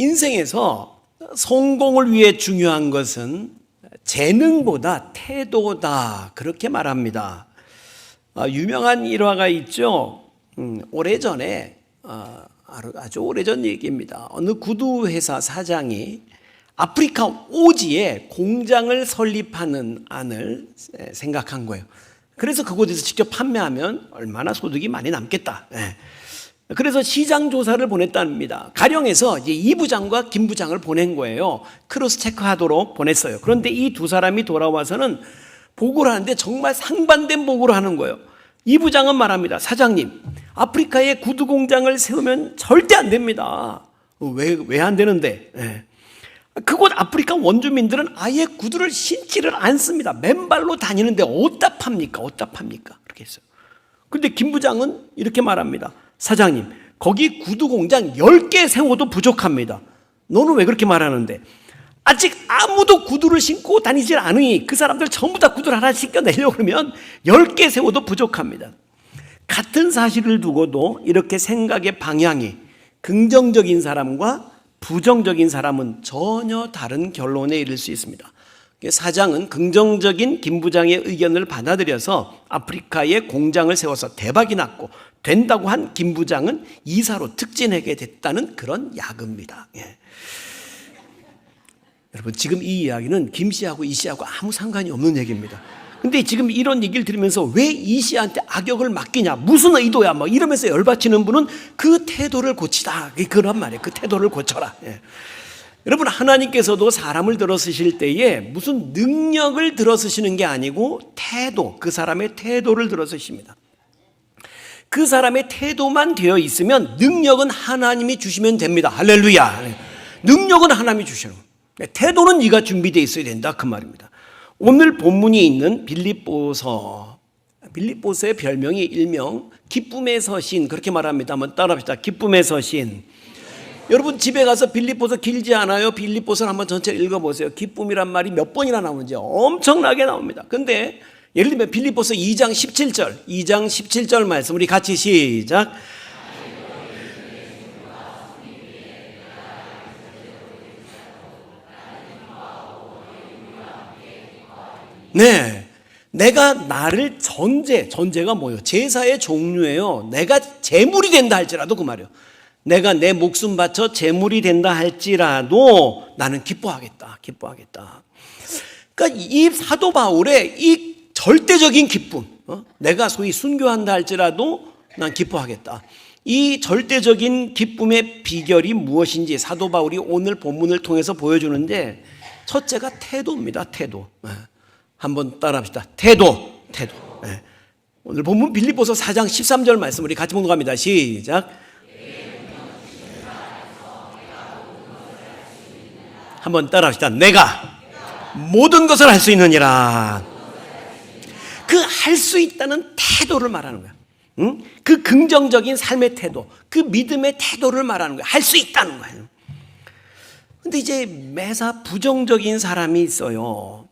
인생에서 성공을 위해 중요한 것은 재능보다 태도다, 그렇게 말합니다. 유명한 일화가 있죠. 오래전에, 아주 오래전 얘기입니다. 어느 구두회사 사장이 아프리카 오지에 공장을 설립하는 안을 생각한 거예요. 그래서 그곳에서 직접 판매하면 얼마나 소득이 많이 남겠다. 그래서 시장 조사를 보냈답니다. 가령에서 이제 이 부장과 김 부장을 보낸 거예요. 크로스 체크하도록 보냈어요. 그런데 이 두 사람이 돌아와서는 보고를 하는데 정말 상반된 보고를 하는 거예요. 이 부장은 말합니다. 사장님, 아프리카에 구두 공장을 세우면 절대 안 됩니다. 왜 안 되는데? 그곳 아프리카 원주민들은 아예 구두를 신지를 않습니다. 맨발로 다니는데 어디다 팝니까? 그렇게 했어요. 그런데 김 부장은 이렇게 말합니다. 사장님, 거기 구두 공장 10개 세워도 부족합니다. 너는 왜 그렇게 말하는데? 아직 아무도 구두를 신고 다니질 않으니 그 사람들 전부 다 구두를 하나 신겨내려고 그러면 10개 세워도 부족합니다. 같은 사실을 두고도 이렇게 생각의 방향이 긍정적인 사람과 부정적인 사람은 전혀 다른 결론에 이를 수 있습니다. 사장은 긍정적인 김 부장의 의견을 받아들여서 아프리카에 공장을 세워서 대박이 났고, 된다고 한 김 부장은 이사로 특진하게 됐다는 그런 야구입니다. 여러분, 지금 이 이야기는 김 씨하고 이 씨하고 아무 상관이 없는 얘기입니다. 근데 지금 이런 얘기를 들으면서 왜 이 씨한테 악역을 맡기냐, 무슨 의도야, 막 이러면서 열받치는 분은 그 태도를 고치다, 그런 말이에요. 그 태도를 고쳐라. 여러분, 하나님께서도 사람을 들어 쓰실 때에 무슨 능력을 들어 쓰시는 게 아니고 태도, 그 사람의 태도를 들어 쓰십니다. 그 사람의 태도만 되어 있으면 능력은 하나님이 주시면 됩니다. 할렐루야. 능력은 하나님이 주시는 거예요. 태도는 네가 준비되어 있어야 된다, 그 말입니다. 오늘 본문이 있는 빌립보서의 별명이 일명 기쁨의 서신, 그렇게 말합니다. 한번 따라합시다. 기쁨의 서신. 여러분, 집에 가서 빌립보서 길지 않아요? 빌립보서를 한번 전체 읽어보세요. 기쁨이란 말이 몇 번이나 나오는지 엄청나게 나옵니다. 근데 예를 들면 빌립보서 2장 17절 말씀 우리 같이 시작. 네, 내가 나를 전제가 뭐예요? 제사의 종류예요. 내가 제물이 된다 할지라도, 그 말이에요. 내가 내 목숨 바쳐 제물이 된다 할지라도 나는 기뻐하겠다. 그러니까 이 사도 바울의 이 절대적인 기쁨, 내가 소위 순교한다 할지라도 난 기뻐하겠다. 이 절대적인 기쁨의 비결이 무엇인지 사도 바울이 오늘 본문을 통해서 보여주는데, 첫째가 태도입니다. 태도. 한번 따라합시다. 태도. 오늘 본문 빌립보서 4장 13절 말씀 우리 같이 봉독합니다. 시작. 한번 따라합시다. 내가 모든 것을 할 수 있느니라. 그 할 수 있다는 태도를 말하는 거야. 그 긍정적인 삶의 태도, 그 믿음의 태도를 말하는 거야. 할 수 있다는 거예요. 근데 이제 매사 부정적인 사람이 있어요.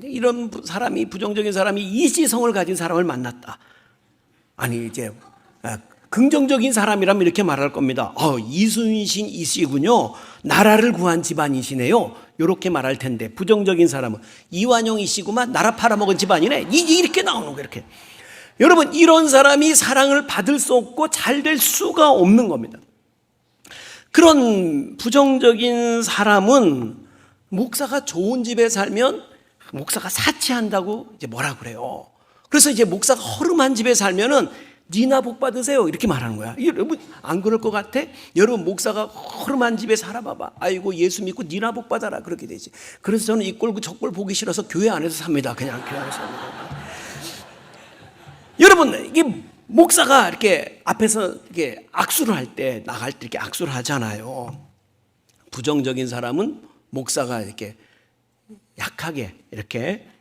이런 사람이, 부정적인 사람이 이시성을 가진 사람을 만났다. 아니, 이제 긍정적인 사람이라면 이렇게 말할 겁니다. 이순신 이씨군요. 나라를 구한 집안이시네요. 이렇게 말할 텐데, 부정적인 사람은 이완용 이씨구만. 나라 팔아먹은 집안이네. 이렇게 나오는 거예요. 이렇게. 여러분, 이런 사람이 사랑을 받을 수 없고 잘 될 수가 없는 겁니다. 그런 부정적인 사람은 목사가 좋은 집에 살면 목사가 사치한다고 이제 뭐라 그래요. 그래서 이제 목사가 허름한 집에 살면은 니나 복 받으세요, 이렇게 말하는 거야. 여러분, 안 그럴 것 같아? 여러분, 목사가 허름한 집에 살아봐봐. 아이고, 예수 믿고 니나 복 받아라, 그렇게 되지. 그래서 저는 이 꼴 저 꼴 보기 싫어서 교회 안에서 삽니다. 그냥 교회 안에서 삽니다. 여러분, 이게 목사가 이렇게 앞에서 이렇게 악수를 할 때, 나갈 때 이렇게 악수를 하잖아요. 부정적인 사람은 목사가 이렇게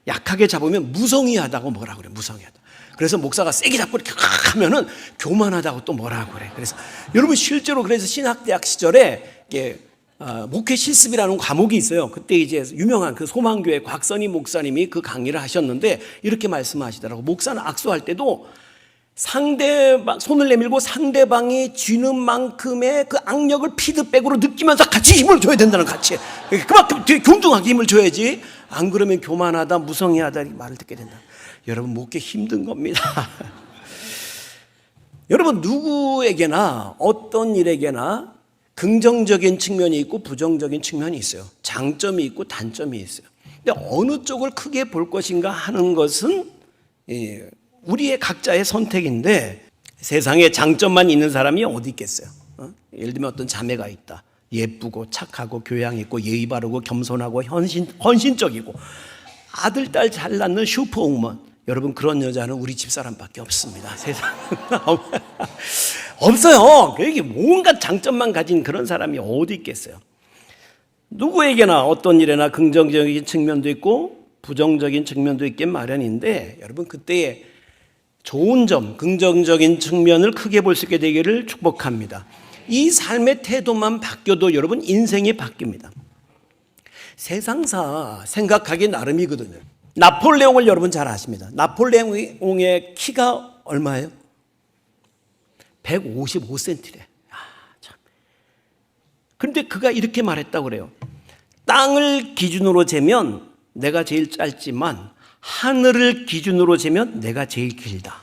약하게 잡으면 무성의하다고 뭐라 그래, 무성의하다. 그래서 목사가 세게 잡고 이렇게 하면은 교만하다고 또 뭐라 그래. 그래서 여러분, 실제로 그래서 신학대학 시절에 목회 실습이라는 과목이 있어요. 그때 이제 유명한 그 소망교회 곽선희 목사님이 그 강의를 하셨는데 이렇게 말씀하시더라고. 목사는 악수할 때도 상대방 손을 내밀고 상대방이 쥐는 만큼의 그 악력을 피드백으로 느끼면서 같이 힘을 줘야 된다는, 같이 그만큼 균등하게 힘을 줘야지. 안 그러면 교만하다, 무성의하다 이 말을 듣게 된다. 여러분, 묻기 힘든 겁니다. 여러분, 누구에게나 어떤 일에게나 긍정적인 측면이 있고 부정적인 측면이 있어요. 장점이 있고 단점이 있어요. 근데 어느 쪽을 크게 볼 것인가 하는 것은 우리의 각자의 선택인데, 세상에 장점만 있는 사람이 어디 있겠어요? 예를 들면 어떤 자매가 있다. 예쁘고 착하고 교양 있고 예의 바르고 겸손하고 헌신적이고 아들, 딸 잘 낳는 슈퍼우먼. 여러분, 그런 여자는 우리 집사람밖에 없습니다. 세상에 없어요. 여기 뭔가 장점만 가진 그런 사람이 어디 있겠어요? 누구에게나 어떤 일에나 긍정적인 측면도 있고 부정적인 측면도 있긴 마련인데, 여러분, 그때에 좋은 점, 긍정적인 측면을 크게 볼 수 있게 되기를 축복합니다. 이 삶의 태도만 바뀌어도 여러분, 인생이 바뀝니다. 세상사 생각하기 나름이거든요. 나폴레옹을 여러분 잘 아십니다. 나폴레옹의 키가 얼마예요? 155cm래. 참. 그런데 그가 이렇게 말했다고 그래요. 땅을 기준으로 재면 내가 제일 짧지만 하늘을 기준으로 재면 내가 제일 길다.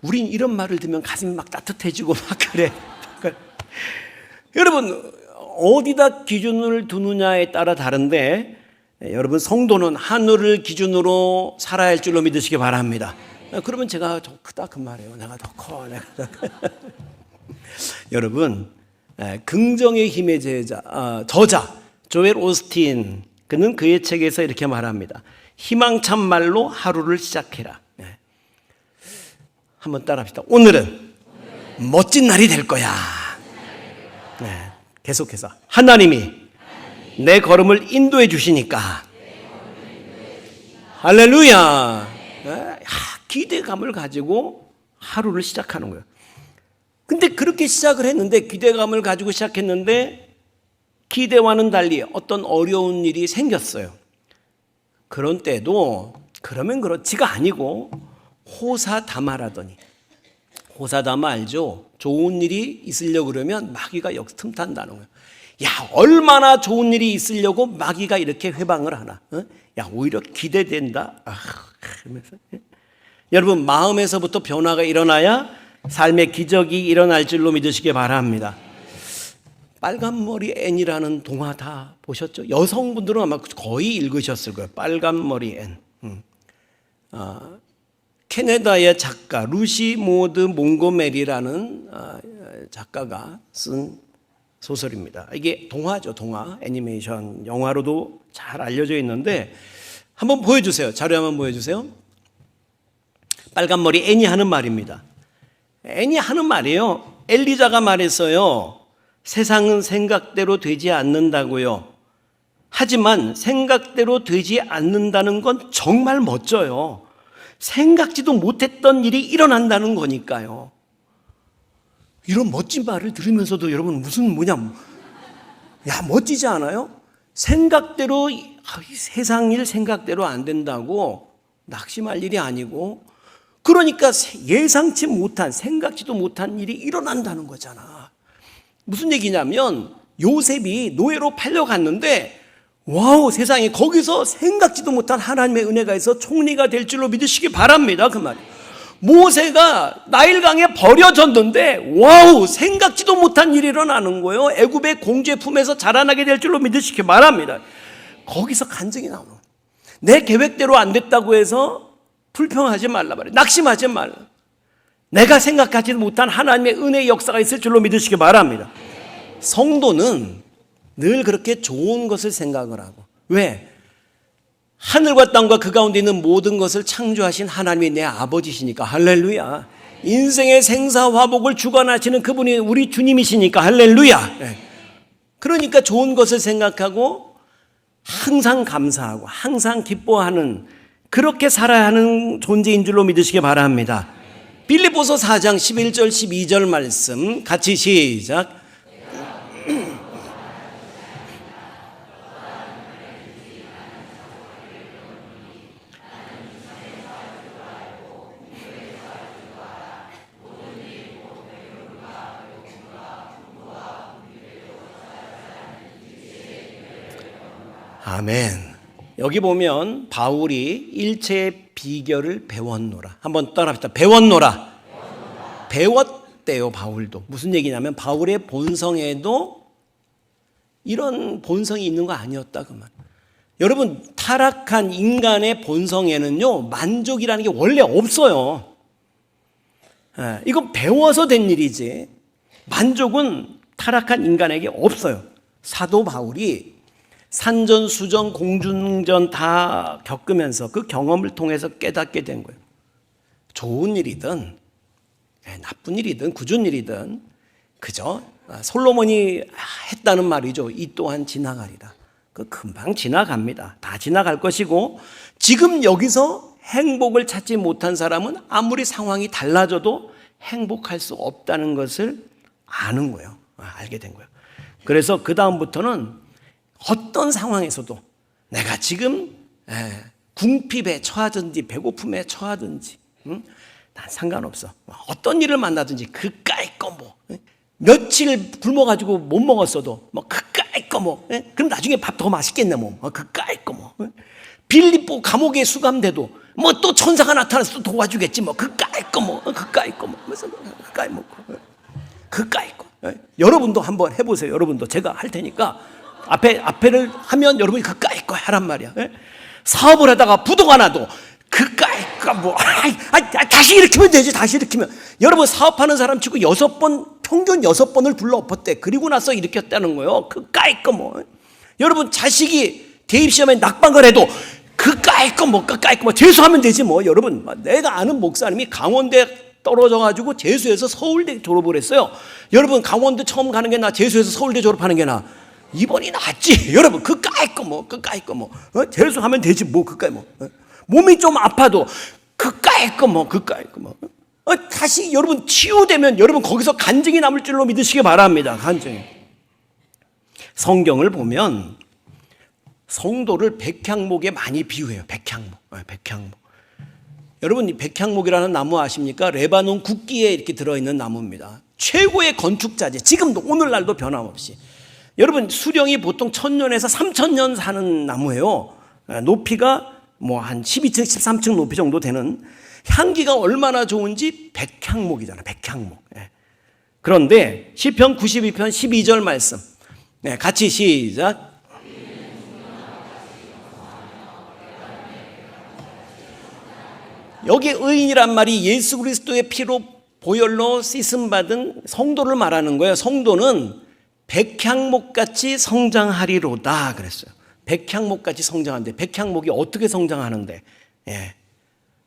우린 이런 말을 들으면 가슴이 막 따뜻해지고 막 그래. 여러분, 어디다 기준을 두느냐에 따라 다른데, 여러분, 성도는 하늘을 기준으로 살아야 할 줄로 믿으시기 바랍니다. 그러면 제가 더 크다 그 말이에요. 내가 더 커. 내가 더 커. 여러분, 긍정의 힘의 저자 조엘 오스틴, 그는 그의 책에서 이렇게 말합니다. 희망찬 말로 하루를 시작해라. 한번 따라합시다. 오늘은 멋진 날이 될 거야. 계속해서 하나님이 내 걸음을 인도해 주시니까. 할렐루야. 기대감을 가지고 하루를 시작하는 거예요. 근데 그렇게 시작을 했는데, 기대감을 가지고 시작했는데 기대와는 달리 어떤 어려운 일이 생겼어요. 그런 때도 그러면 그렇지가 아니고 호사다마라더니, 호사다마 알죠? 좋은 일이 있으려고 그러면 마귀가 틈탄다는 거예요. 야, 얼마나 좋은 일이 있으려고 마귀가 이렇게 회방을 하나? 야, 오히려 기대된다. 그러면서. 여러분, 마음에서부터 변화가 일어나야 삶의 기적이 일어날 줄로 믿으시기 바랍니다. 빨간머리 앤이라는 동화 다 보셨죠? 여성분들은 아마 거의 읽으셨을 거예요. 빨간머리 앤. 캐나다의 작가 루시 모드 몽고메리라는 작가가 쓴 소설입니다. 이게 동화죠, 동화. 애니메이션 영화로도 잘 알려져 있는데, 한번 보여주세요. 자료 한번 보여주세요. 빨간머리 앤이 하는 말입니다. 앤이 하는 말이에요. 엘리자가 말했어요. 세상은 생각대로 되지 않는다고요. 하지만 생각대로 되지 않는다는 건 정말 멋져요. 생각지도 못했던 일이 일어난다는 거니까요. 이런 멋진 말을 들으면서도 여러분, 야, 멋지지 않아요? 생각대로, 세상 일 생각대로 안 된다고 낙심할 일이 아니고, 그러니까 예상치 못한, 생각지도 못한 일이 일어난다는 거잖아. 무슨 얘기냐면, 요셉이 노예로 팔려갔는데, 와우, 세상에 거기서 생각지도 못한 하나님의 은혜가 있어 총리가 될 줄로 믿으시기 바랍니다. 그 말이에요. 모세가 나일강에 버려졌는데, 와우, 생각지도 못한 일이 일어나는 거예요. 애굽의 공주의 품에서 자라나게 될 줄로 믿으시기 바랍니다. 거기서 간증이 나오는 거예요. 내 계획대로 안 됐다고 해서 불평하지 말라 말이에요. 낙심하지 말라. 내가 생각하지도 못한 하나님의 은혜의 역사가 있을 줄로 믿으시기 바랍니다. 성도는 늘 그렇게 좋은 것을 생각을 하고, 왜? 하늘과 땅과 그 가운데 있는 모든 것을 창조하신 하나님이 내 아버지시니까. 할렐루야. 인생의 생사화복을 주관하시는 그분이 우리 주님이시니까. 할렐루야. 그러니까 좋은 것을 생각하고 항상 감사하고 항상 기뻐하는, 그렇게 살아야 하는 존재인 줄로 믿으시기 바랍니다. 빌립보서 4장 11절 12절 말씀 같이 시작. 아멘. 여기 보면 바울이 일체의 비결을 배웠노라. 한번 따라합시다. 배웠노라. 배웠대요, 바울도. 무슨 얘기냐면 바울의 본성에도 이런 본성이 있는 거 아니었다 그 말. 여러분, 타락한 인간의 본성에는요 만족이라는 게 원래 없어요. 이건 배워서 된 일이지 만족은 타락한 인간에게 없어요. 사도 바울이 산전수전 공중전 다 겪으면서 그 경험을 통해서 깨닫게 된 거예요. 좋은 일이든 나쁜 일이든 굳은 일이든 그죠? 솔로몬이 했다는 말이죠. 이 또한 지나가리라. 그 금방 지나갑니다. 다 지나갈 것이고 지금 여기서 행복을 찾지 못한 사람은 아무리 상황이 달라져도 행복할 수 없다는 것을 아는 거예요. 알게 된 거예요. 그래서 그 다음부터는 어떤 상황에서도 내가 지금 궁핍에 처하든지 배고픔에 처하든지 난 상관없어. 어떤 일을 만나든지 그까이 거 뭐 며칠 굶어가지고 못 먹었어도 뭐 그까이 거 뭐 그럼 나중에 밥 더 맛있겠네 뭐 그까이 거 뭐 빌립보 감옥에 수감돼도 뭐 또 천사가 나타나서 또 도와주겠지 뭐 그까이 거 뭐 그까이 거 뭐 그까이 먹고 그까이 거. 여러분도 한번 해보세요. 여러분도 제가 할 테니까 앞에를 하면 여러분이 그까이 거 하란 말이야. 사업을 하다가 부도가 나도 그까이 거 뭐 다시 일으키면 되지. 다시 일으키면 여러분 사업하는 사람 치고 평균 6번을 불러 엎었대. 그리고 나서 일으켰다는 거예요. 그까이 거 뭐. 여러분 자식이 대입시험에 낙방을 해도 그까이 거 뭐 재수하면 되지 뭐. 여러분 내가 아는 목사님이 강원대 떨어져가지고 재수해서 서울대 졸업을 했어요. 여러분 강원대 처음 가는 게 나 재수해서 서울대 졸업하는 게 나 이번이 낫지. 여러분 그까이 거 뭐 재수하면 되지 뭐 그까이 뭐. 몸이 좀 아파도 그까이 거 뭐 다시 여러분 치유되면 여러분 거기서 간증이 남을 줄로 믿으시기 바랍니다. 간증이. 성경을 보면 성도를 백향목에 많이 비유해요. 백향목. 여러분 이 백향목이라는 나무 아십니까? 레바논 국기에 이렇게 들어있는 나무입니다. 최고의 건축자재. 지금도 오늘날도 변함없이. 여러분 수령이 보통 1000년에서 3000년 사는 나무예요. 높이가 뭐 한 12층 13층 높이 정도 되는. 향기가 얼마나 좋은지 백향목이잖아. 백향목. 그런데 시편 92편 12절 말씀 같이 시작. 여기 의인이란 말이 예수 그리스도의 피로 보혈로 씻음받은 성도를 말하는 거예요. 성도는 백향목같이 성장하리로다 그랬어요. 백향목같이 성장하는데 백향목이 어떻게 성장하는데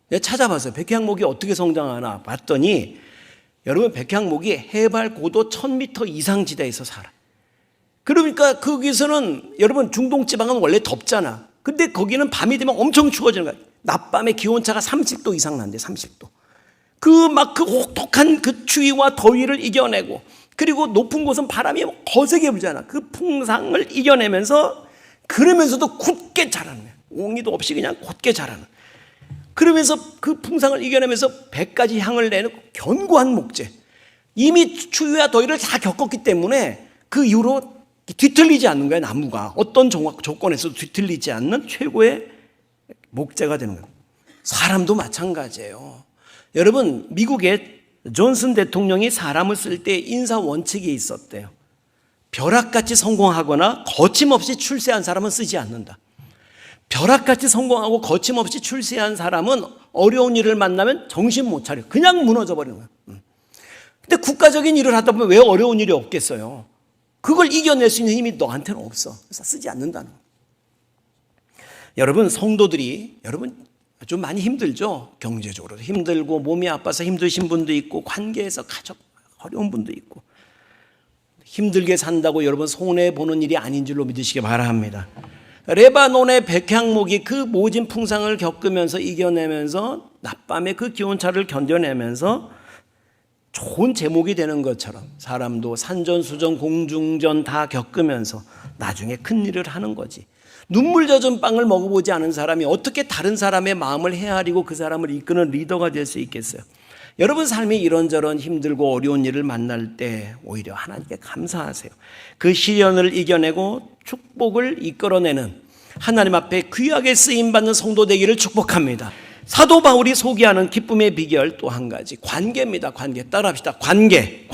내가 찾아봤어요. 백향목이 어떻게 성장하나 봤더니 여러분 백향목이 해발 고도 1000m 이상 지대에서 살아. 그러니까 거기서는 여러분 중동 지방은 원래 덥잖아. 근데 거기는 밤이 되면 엄청 추워지는 거야. 낮밤에 기온차가 30도 이상 난대. 30도. 그 혹독한 그 추위와 더위를 이겨내고 그리고 높은 곳은 바람이 거세게 불잖아. 그 풍상을 이겨내면서 그러면서도 굳게 자라는 거야. 옹이도 없이 그냥 곧게 자라는. 그러면서 그 풍상을 이겨내면서 100가지 향을 내는 견고한 목재. 이미 추위와 더위를 다 겪었기 때문에 그 이후로 뒤틀리지 않는 거야. 나무가 어떤 조건에서도 뒤틀리지 않는 최고의 목재가 되는 거예요. 사람도 마찬가지예요. 여러분 미국의 존슨 대통령이 사람을 쓸 때 인사 원칙이 있었대요. 벼락같이 성공하거나 거침없이 출세한 사람은 쓰지 않는다. 벼락같이 성공하고 거침없이 출세한 사람은 어려운 일을 만나면 정신 못 차려. 그냥 무너져 버리는 거예요. 근데 국가적인 일을 하다 보면 왜 어려운 일이 없겠어요? 그걸 이겨낼 수 있는 힘이 너한테는 없어. 그래서 쓰지 않는다는 거예요. 여러분 성도들이 여러분 좀 많이 힘들죠. 경제적으로도 힘들고 몸이 아파서 힘드신 분도 있고 관계에서 가족 어려운 분도 있고 힘들게 산다고 여러분 손해보는 일이 아닌 줄로 믿으시기 바랍니다. 레바논의 백향목이 그 모진 풍상을 겪으면서 이겨내면서 낮밤에 그 기온차를 견뎌내면서 좋은 제목이 되는 것처럼 사람도 산전수전 공중전 다 겪으면서 나중에 큰 일을 하는 거지. 눈물 젖은 빵을 먹어보지 않은 사람이 어떻게 다른 사람의 마음을 헤아리고 그 사람을 이끄는 리더가 될 수 있겠어요? 여러분 삶이 이런저런 힘들고 어려운 일을 만날 때 오히려 하나님께 감사하세요. 그 시련을 이겨내고 축복을 이끌어내는 하나님 앞에 귀하게 쓰임받는 성도 되기를 축복합니다. 사도 바울이 소개하는 기쁨의 비결 또 한 가지, 관계입니다. 관계. 따라합시다. 관계.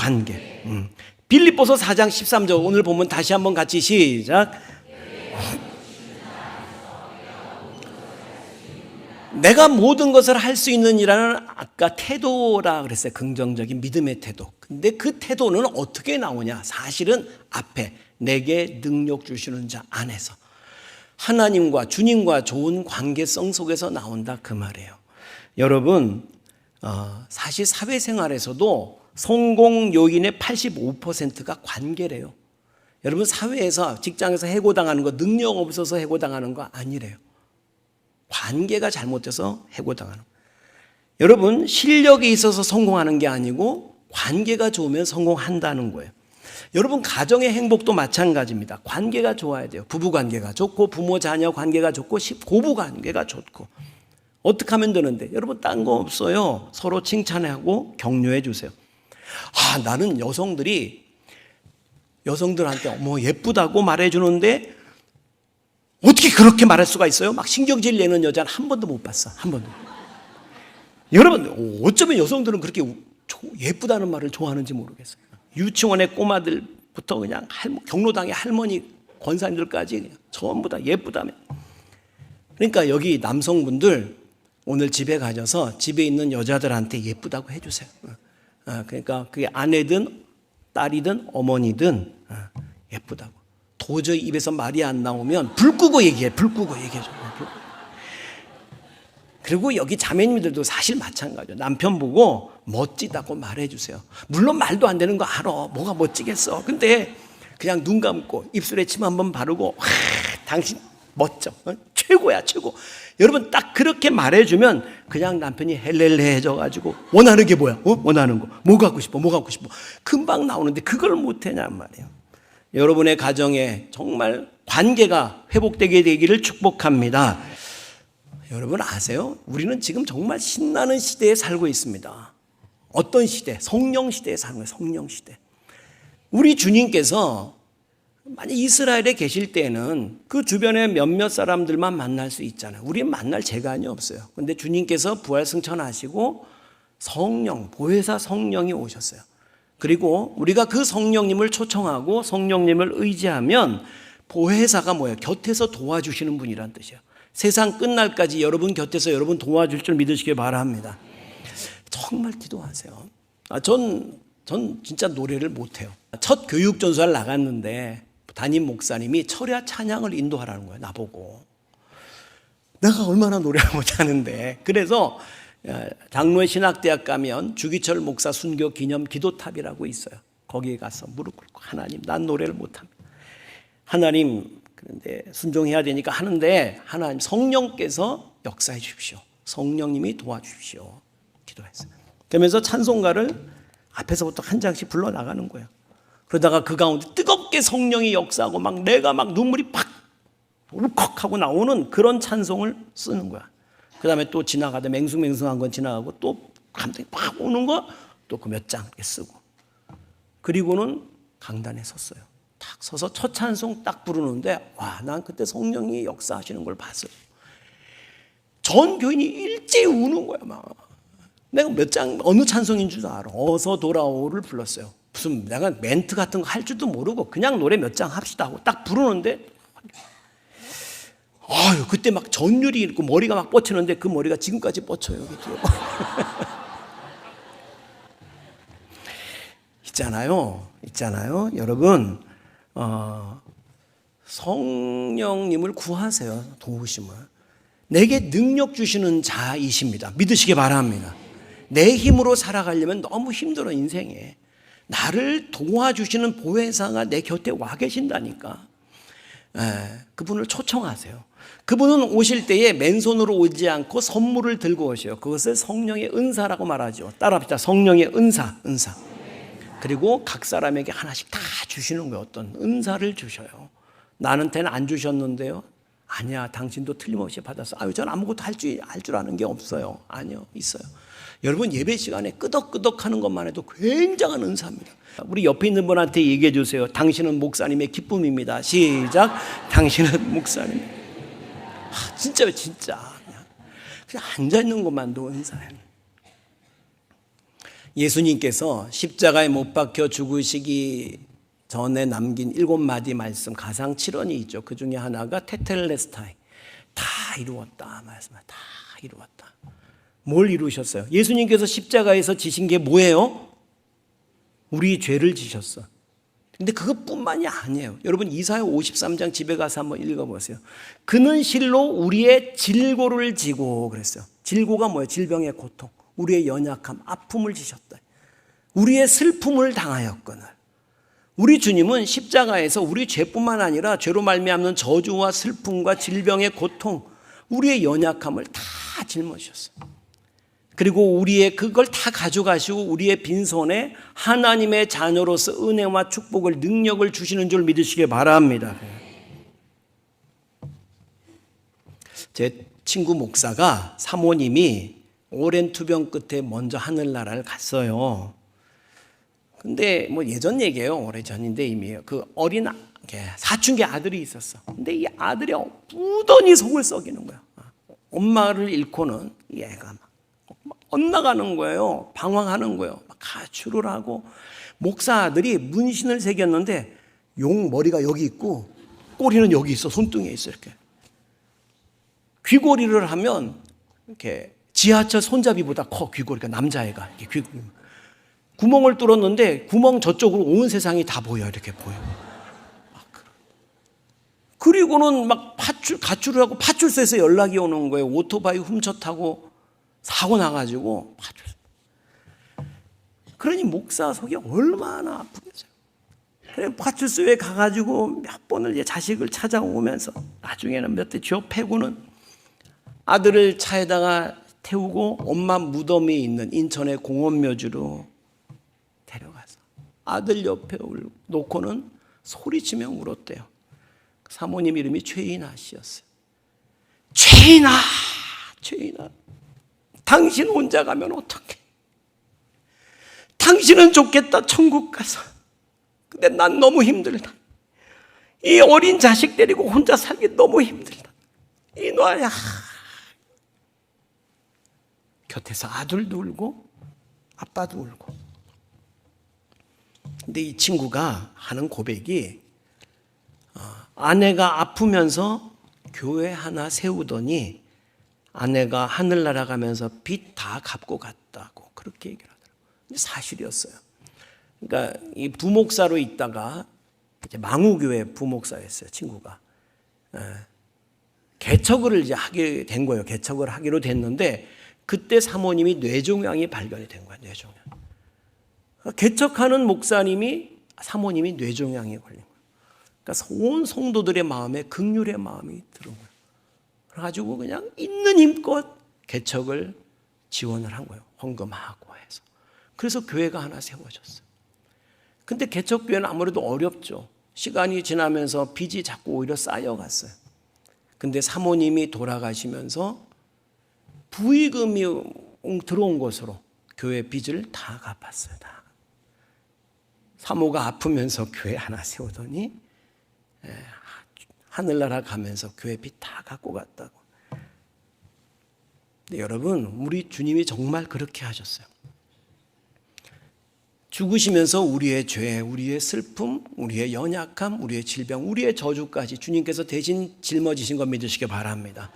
빌립보서 4장 13절 오늘 보면 다시 한번 같이 시작. 내가 모든 것을 할 수 있는 이라는 아까 태도라 그랬어요. 긍정적인 믿음의 태도. 근데 그 태도는 어떻게 나오냐? 사실은 앞에 내게 능력 주시는 자 안에서 하나님과 주님과 좋은 관계성 속에서 나온다 그 말이에요. 여러분 사실 사회생활에서도 성공 요인의 85%가 관계래요. 여러분 사회에서 직장에서 해고당하는 거 능력 없어서 해고당하는 거 아니래요. 관계가 잘못돼서 해고당하는 거예요. 여러분 실력이 있어서 성공하는 게 아니고 관계가 좋으면 성공한다는 거예요. 여러분 가정의 행복도 마찬가지입니다. 관계가 좋아야 돼요. 부부 관계가 좋고 부모 자녀 관계가 좋고 고부 관계가 좋고. 어떻게 하면 되는데? 여러분 딴 거 없어요. 서로 칭찬하고 격려해 주세요. 나는 여성들한테 어머 예쁘다고 말해주는데 어떻게 그렇게 말할 수가 있어요? 막 신경질 내는 여자는 한 번도 못 봤어. 한 번도. 여러분 어쩌면 여성들은 그렇게 예쁘다는 말을 좋아하는지 모르겠어요. 유치원의 꼬마들부터 그냥 경로당의 할머니 권사님들까지 그냥 전부 다 예쁘다며. 그러니까 여기 남성분들 오늘 집에 가셔서 집에 있는 여자들한테 예쁘다고 해주세요. 그러니까 그게 아내든 딸이든 어머니든 예쁘다고. 도저히 입에서 말이 안 나오면 불 끄고 얘기해. 불 끄고 얘기해줘. 그리고 여기 자매님들도 사실 마찬가지예요. 남편 보고 멋지다고 말해주세요. 물론 말도 안 되는 거 알아. 뭐가 멋지겠어. 근데 그냥 눈 감고 입술에 침 한번 바르고 당신 멋져. 최고야 최고. 여러분 딱 그렇게 말해주면 그냥 남편이 헬렐레해져가지고 원하는 게 뭐야? 원하는 거. 뭐 갖고 싶어? 뭐 갖고 싶어? 금방 나오는데 그걸 못하냔 말이에요. 여러분의 가정에 정말 관계가 회복되게 되기를 축복합니다. 여러분 아세요? 우리는 지금 정말 신나는 시대에 살고 있습니다. 어떤 시대? 성령 시대에 사는 거예요. 성령 시대. 우리 주님께서 만약 이스라엘에 계실 때는 그 주변에 몇몇 사람들만 만날 수 있잖아요. 우리는 만날 재간이 없어요. 그런데 주님께서 부활승천하시고 성령, 보혜사 성령이 오셨어요. 그리고 우리가 그 성령님을 초청하고 성령님을 의지하면 보혜사가 뭐예요? 곁에서 도와주시는 분이란 뜻이에요. 세상 끝날까지 여러분 곁에서 여러분 도와줄 줄 믿으시길 바랍니다. 정말 기도하세요. 전 진짜 노래를 못해요. 첫 교육전수를 나갔는데 담임 목사님이 철야 찬양을 인도하라는 거예요. 나보고. 내가 얼마나 노래를 못하는데. 그래서 장로의 신학대학 가면 주기철 목사 순교 기념 기도탑이라고 있어요. 거기에 가서 무릎 꿇고 하나님 난 노래를 못합니다. 하나님 그런데 순종해야 되니까 하는데 하나님 성령께서 역사해 주십시오. 성령님이 도와주십시오. 기도했어요. 그러면서 찬송가를 앞에서부터 한 장씩 불러나가는 거예요. 그러다가 그 가운데 뜨겁게 성령이 역사하고 막 내가 막 눈물이 팍 울컥하고 나오는 그런 찬송을 쓰는 거야. 그 다음에 또 지나가다 맹숭맹숭한 건 지나가고 또 감동이 팍 오는 거 또 그 몇 장 쓰고 그리고는 강단에 섰어요. 딱 서서 첫 찬송 딱 부르는데 와, 난 그때 성령이 역사하시는 걸 봤어요. 전 교인이 일제히 우는 거야. 막 내가 몇 장 어느 찬송인 줄 알아. 어서 돌아오를 불렀어요. 무슨 내가 멘트 같은 거 할 줄도 모르고 그냥 노래 몇 장 합시다 하고 딱 부르는데 그때 막 전율이 있고 머리가 막 뻗치는데 그 머리가 지금까지 뻗쳐요. 여기 뒤에. 있잖아요. 여러분 성령님을 구하세요. 도우심을. 내게 능력 주시는 자이십니다. 믿으시기 바랍니다. 내 힘으로 살아가려면 너무 힘들어 인생에. 나를 도와주시는 보혜사가 내 곁에 와 계신다니까. 그분을 초청하세요. 그분은 오실 때에 맨손으로 오지 않고 선물을 들고 오셔요. 그것을 성령의 은사라고 말하죠. 따라합시다. 성령의 은사. 그리고 각 사람에게 하나씩 다 주시는 거예요. 어떤 은사를 주셔요. 나한테는 안 주셨는데요. 아니야, 당신도 틀림없이 받았어. 전 아무것도 알 줄 아는 게 없어요. 아니요, 있어요. 여러분 예배 시간에 끄덕끄덕 하는 것만 해도 굉장한 은사입니다. 우리 옆에 있는 분한테 얘기해 주세요. 당신은 목사님의 기쁨입니다. 시작. 당신은 목사님. 진짜요, 진짜. 그냥 앉아있는 것만도 은사예요. 예수님께서 십자가에 못 박혀 죽으시기 전에 남긴 7마디 말씀, 가상 7언이 있죠. 그 중에 하나가 테텔레스타이, 다 이루었다 말씀을, 다 이루었다. 뭘 이루셨어요? 예수님께서 십자가에서 지신 게 뭐예요? 우리 죄를 지셨어. 근데 그것뿐만이 아니에요. 여러분 이사야 53장 집에 가서 한번 읽어보세요. 그는 실로 우리의 질고를 지고 그랬어요. 질고가 뭐예요? 질병의 고통, 우리의 연약함, 아픔을 지셨다. 우리의 슬픔을 당하였거늘. 우리 주님은 십자가에서 우리 죄뿐만 아니라 죄로 말미암는 저주와 슬픔과 질병의 고통, 우리의 연약함을 다 짊어지셨어요. 그리고 우리의 그걸 다 가져가시고 우리의 빈손에 하나님의 자녀로서 은혜와 축복을, 능력을 주시는 줄 믿으시기 바랍니다. 제 친구 목사가, 사모님이 오랜 투병 끝에 먼저 하늘나라를 갔어요. 근데 뭐 예전 얘기예요. 오래전인데 이미 그 어린 사춘기 아들이 있었어. 근데 이 아들이 무던히 속을 썩이는 거야. 엄마를 잃고는 얘가 막 엇나가는 거예요. 방황하는 거예요. 막 가출을 하고, 목사 아들이 문신을 새겼는데 용 머리가 여기 있고 꼬리는 여기 있어. 손등에 있어. 이렇게 귀걸이를 하면 이렇게 지하철 손잡이보다 커. 귀걸이가, 남자애가 이렇게 구멍을 뚫었는데 구멍 저쪽으로 온 세상이 다 보여. 이렇게 보여. 그리고는 막 가출을 하고 파출소에서 연락이 오는 거예요. 오토바이 훔쳐 타고 사고 나가지고 파출소. 그러니 목사 속이 얼마나 아프겠어요. 그래 파출소에 가가지고 몇 번을 자식을 찾아오면서 나중에는 몇 대 쥐어 패고는 아들을 차에다가 태우고 엄마 무덤이 있는 인천의 공원묘지로 데려가서 아들 옆에 놓고는 소리치며 울었대요. 사모님 이름이 최인아 씨였어요. 최인아, 최인아, 당신 혼자 가면 어떡해? 당신은 좋겠다, 천국 가서. 근데 난 너무 힘들다. 이 어린 자식 데리고 혼자 살기 너무 힘들다. 이노아야. 곁에서 아들도 울고 아빠도 울고. 근데 이 친구가 하는 고백이, 아내가 아프면서 교회 하나 세우더니 아내가 하늘나라 가면서 빚 다 갚고 갔다고 그렇게 얘기를 하더라고요. 근데 사실이었어요. 그러니까 이 부목사로 있다가 이제 망우교회 부목사였어요, 친구가. 개척을 이제 하게 된 거예요. 개척을 하기로 됐는데 그때 사모님이 뇌종양이 발견이 된 거예요. 뇌종양. 개척하는 목사님이, 사모님이 뇌종양에 걸린 거예요. 그러니까 온 성도들의 마음에 긍휼의 마음이 들은 거예요. 그래가지고 그냥 있는 힘껏 개척을 지원을 한 거예요. 헌금하고 해서. 그래서 교회가 하나 세워졌어요. 근데 개척교회는 아무래도 어렵죠. 시간이 지나면서 빚이 자꾸 오히려 쌓여갔어요. 근데 사모님이 돌아가시면서 부의금이 들어온 것으로 교회 빚을 다 갚았어요. 다. 사모가 아프면서 교회 하나 세우더니 하늘나라 가면서 교회 빚 다 갖고 갔다고. 근데 여러분, 우리 주님이 정말 그렇게 하셨어요. 죽으시면서 우리의 죄, 우리의 슬픔, 우리의 연약함, 우리의 질병, 우리의 저주까지 주님께서 대신 짊어지신 거 믿으시기 바랍니다.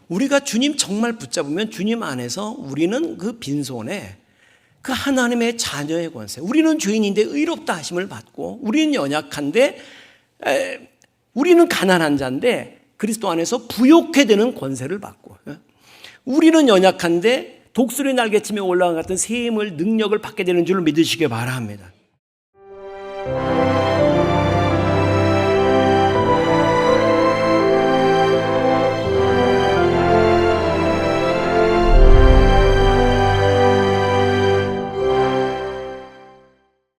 우리가 주님 정말 붙잡으면 주님 안에서 우리는 그 빈손에 그 하나님의 자녀의 권세, 우리는 죄인인데 의롭다 하심을 받고, 우리는 연약한데 우리는 가난한 자인데 그리스도 안에서 부욕해 되는 권세를 받고, 우리는 연약한데 독수리 날개치며 올라간 같은 새 힘을, 능력을 받게 되는 줄 믿으시기 바랍니다.